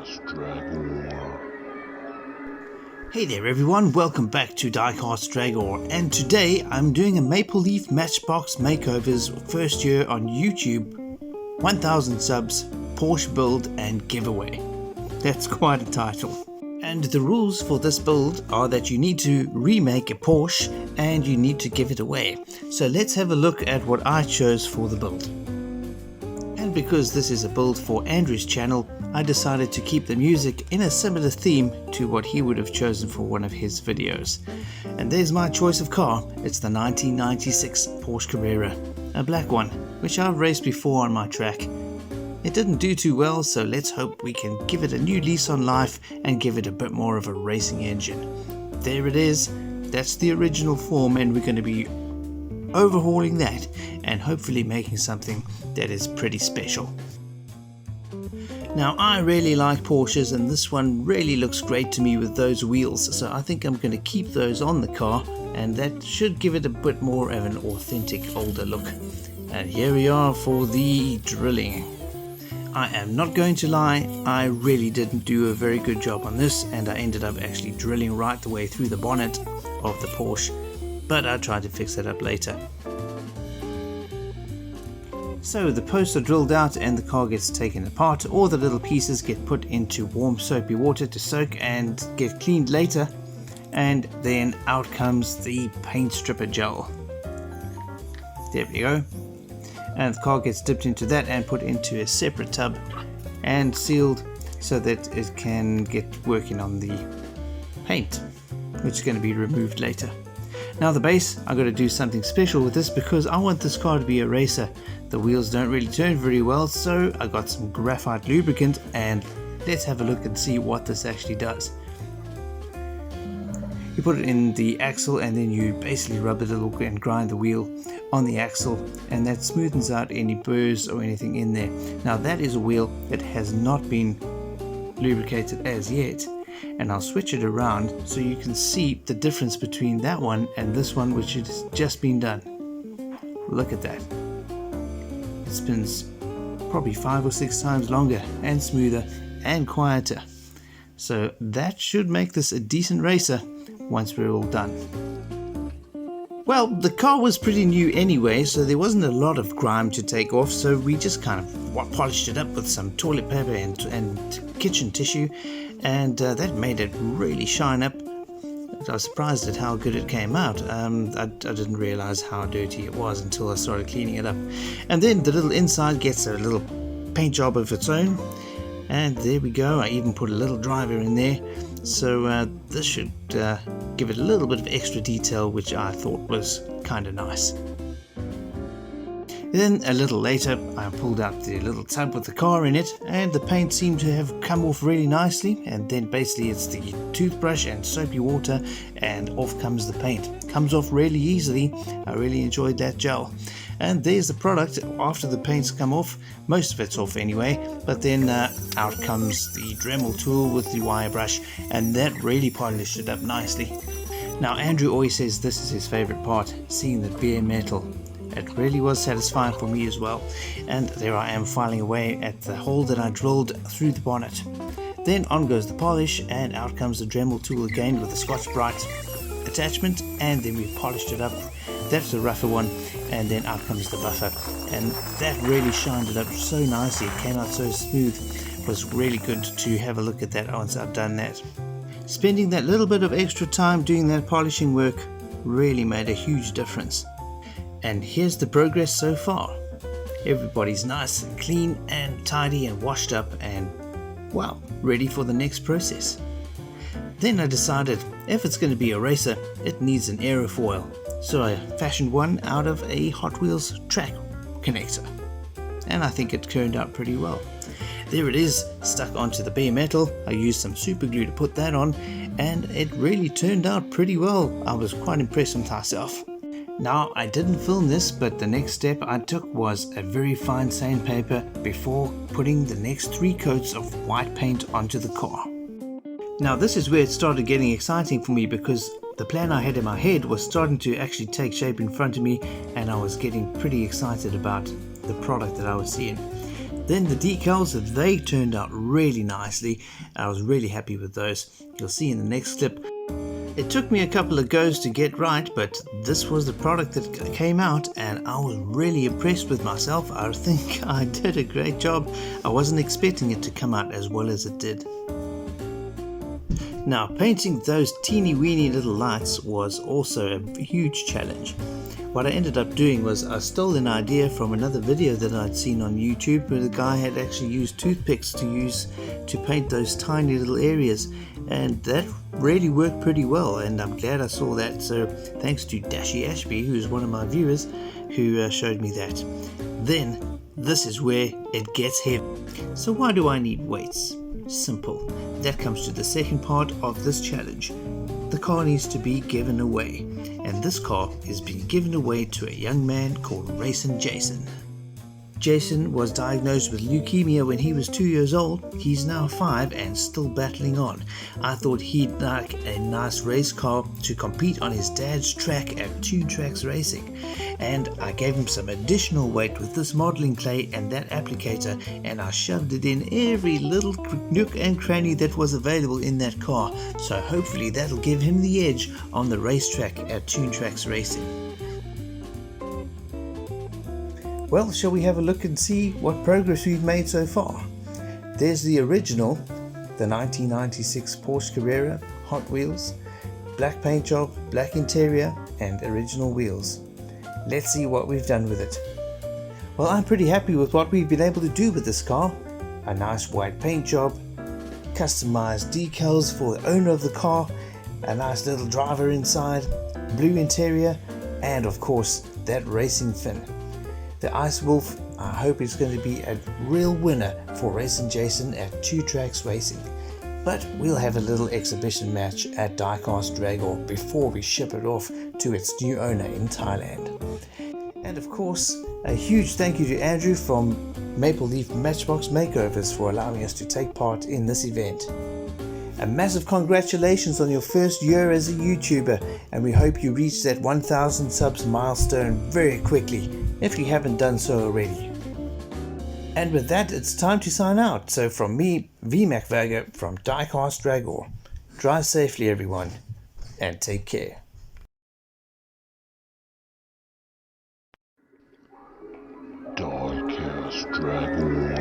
Diecast Dragor. Hey there everyone, welcome back to Diecast Dragor, and today I'm doing a Maple Leaf Matchbox Makeovers first year on YouTube, 1000 subs, Porsche build and giveaway. That's quite a title. And the rules for this build are that you need to remake a Porsche and you need to give it away. So let's have a look at what I chose for the build. And because this is a build for Andrew's channel, I decided to keep the music in a similar theme to what he would have chosen for one of his videos. And there's my choice of car. It's the 1996 Porsche Carrera, a black one, which I've raced before on my track. It didn't do too well, so let's hope we can give it a new lease on life and give it a bit more of a racing engine. There it is, that's the original form, and we're going to be overhauling that and hopefully making something that is pretty special. Now I really like Porsches, and this one really looks great to me with those wheels, so I think I'm going to keep those on the car, and that should give it a bit more of an authentic older look. And here we are for the drilling. I am not going to lie, I really didn't do a very good job on this, and I ended up actually drilling right the way through the bonnet of the Porsche, but I tried to fix that up later. So the posts are drilled out and the car gets taken apart. All the little pieces get put into warm soapy water to soak and get cleaned later, and then out comes the paint stripper gel. There we go. And the car gets dipped into that and put into a separate tub and sealed so that it can get working on the paint, which is going to be removed later. Now the base, I've got to do something special with this because I want this car to be a racer. The wheels don't really turn very well, so I got some graphite lubricant, and let's have a look and see what this actually does. You put it in the axle and then you basically rub it a little and grind the wheel on the axle, and that smoothens out any burrs or anything in there. Now that is a wheel that has not been lubricated as yet, and I'll switch it around so you can see the difference between that one and this one, which has just been done. Look at that. It spins probably 5 or 6 times longer and smoother and quieter. So that should make this a decent racer once we're all done. Well, the car was pretty new anyway, so there wasn't a lot of grime to take off, so we just kind of polished it up with some toilet paper and kitchen tissue, and that made it really shine up. I was surprised at how good it came out. I didn't realize how dirty it was until I started cleaning it up. And then the little inside gets a little paint job of its own, and there we go. I even put a little driver in there, so this should give it a little bit of extra detail, which I thought was kind of nice. Then a little later I pulled out the little tub with the car in it, and the paint seemed to have come off really nicely, and then basically it's the toothbrush and soapy water and off comes the paint. Comes off really easily. I really enjoyed that gel. And there's the product after the paint's come off. Most of it's off anyway, but then out comes the Dremel tool with the wire brush, and that really polished it up nicely. Now Andrew always says this is his favorite part, seeing the bare metal. It really was satisfying for me as well, and there I am filing away at the hole that I drilled through the bonnet. Then on goes the polish, and out comes the Dremel tool again with the Scotch-Brite attachment, and then we polished it up. That's the rougher one, and then out comes the buffer, and that really shined it up so nicely. It came out so smooth. It was really good to have a look at that once I've done that. Spending that little bit of extra time doing that polishing work really made a huge difference. And here's the progress so far. Everybody's nice and clean and tidy and washed up and, wow, ready for the next process. Then I decided if it's going to be a racer, it needs an aerofoil. So I fashioned one out of a Hotwheels track connector. And I think it turned out pretty well. There it is, stuck onto the bare metal. I used some super glue to put that on, and it really turned out pretty well. I was quite impressed with myself. Now I didn't film this, but the next step I took was a very fine sandpaper before putting the next 3 coats of white paint onto the car. Now this is where it started getting exciting for me, because the plan I had in my head was starting to actually take shape in front of me, and I was getting pretty excited about the product that I was seeing. Then the decals, they turned out really nicely. I was really happy with those. You'll see in the next clip. It took me a couple of goes to get right, but this was the product that came out and I was really impressed with myself. I think I did a great job. I wasn't expecting it to come out as well as it did. Now, painting those teeny weeny little lights was also a huge challenge. What I ended up doing was I stole an idea from another video that I'd seen on YouTube where the guy had actually used toothpicks to paint those tiny little areas, and that really worked pretty well, and I'm glad I saw that. So thanks to Dashy Ashby, who's one of my viewers, who showed me that. Then this is where it gets heavy. So why do I need weights? Simple. That comes to the second part of this challenge. The car needs to be given away, and this car is being given away to a young man called Racing Jason. Jason was diagnosed with leukemia when he was 2 years old. He's now 5 and still battling on. I thought he'd like a nice race car to compete on his dad's track at Two Tracks Racing, and I gave him some additional weight with this modeling clay and that applicator, and I shoved it in every little nook and cranny that was available in that car, so hopefully that'll give him the edge on the racetrack at Two Tracks Racing. Well, shall we have a look and see what progress we've made so far? There's the original, the 1996 Porsche Carrera, Hot Wheels, black paint job, black interior and original wheels. Let's see what we've done with it. Well, I'm pretty happy with what we've been able to do with this car. A nice white paint job, customized decals for the owner of the car, a nice little driver inside, blue interior, and of course that racing fin. The Ice Wolf, I hope it's going to be a real winner for Racing Jason at Two Tracks Racing. But we'll have a little exhibition match at Diecast Dragor before we ship it off to its new owner in Thailand. And of course, a huge thank you to Andrew from Maple Leaf Matchbox Makeovers for allowing us to take part in this event. A massive congratulations on your first year as a YouTuber, and we hope you reach that 1000 subs milestone very quickly, if you haven't done so already. And with that, it's time to sign out. So from me, VMAC Vago from Diecast Dragor. Drive safely everyone, and take care. Diecast Dragor.